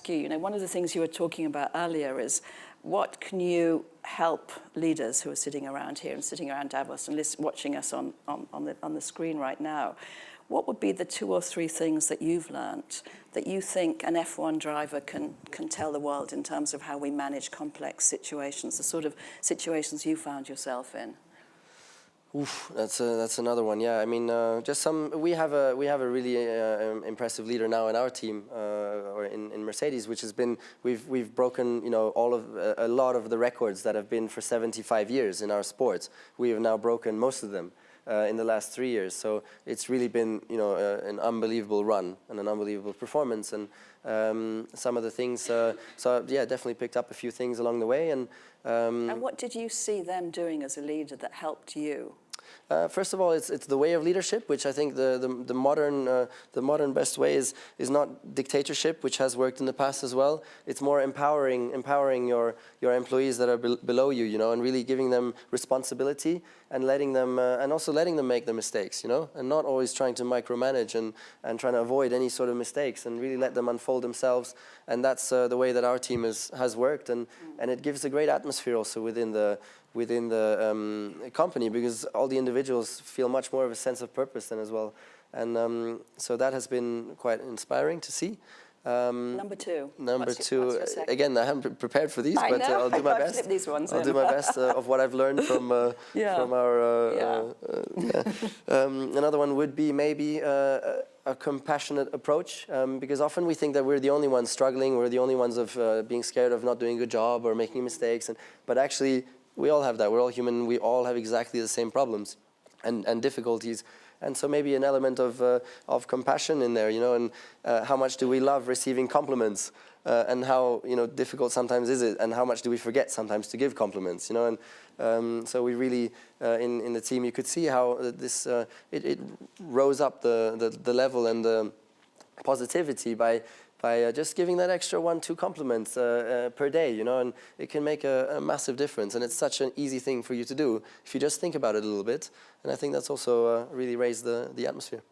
ask you, one of the things you were talking about earlier is what can you help leaders who are sitting around here and sitting around Davos and watching us on the screen right now? What would be the 2 or 3 things that you've learnt that you think an F1 driver can tell the world in terms of how we manage complex situations, the sort of situations you found yourself in? Oof, that's another one. Yeah, I mean, just some. We have a really impressive leader now in our team, or in Mercedes, which has been we've broken a lot of the records that have been for 75 years in our sports. We have now broken most of them in the last 3 years. So it's really been an unbelievable run and an unbelievable performance. And some of the things. So yeah, definitely picked up a few things along the way. And what did you see them doing as a leader that helped you? First of all, it's the way of leadership, which I think the modern best way is not dictatorship, which has worked in the past as well. It's more empowering your employees that are below you, and really giving them responsibility and letting them and also letting them make the mistakes, and not always trying to micromanage and trying to avoid any sort of mistakes, and really let them unfold themselves. And that's the way that our team has worked, and it gives a great atmosphere also within the company, because all the individuals feel much more of a sense of purpose then as well. And so that has been quite inspiring to see. Number two. What's your again, I haven't prepared for these, but I'll do my best. These ones I'll do my best of what I've learned from our. Another one would be maybe a compassionate approach, because often we think that we're the only ones struggling, we're the only ones of being scared of not doing a good job or making mistakes, but actually we all have that. We're all human. We all have exactly the same problems and difficulties. And so maybe an element of compassion in there, and how much do we love receiving compliments, and how difficult sometimes is it, and how much do we forget sometimes to give compliments, and so we really in the team you could see how this it rose up the level and the positivity by just giving that extra 1-2 compliments per day, and it can make a massive difference. And it's such an easy thing for you to do if you just think about it a little bit. And I think that's also really raised the atmosphere.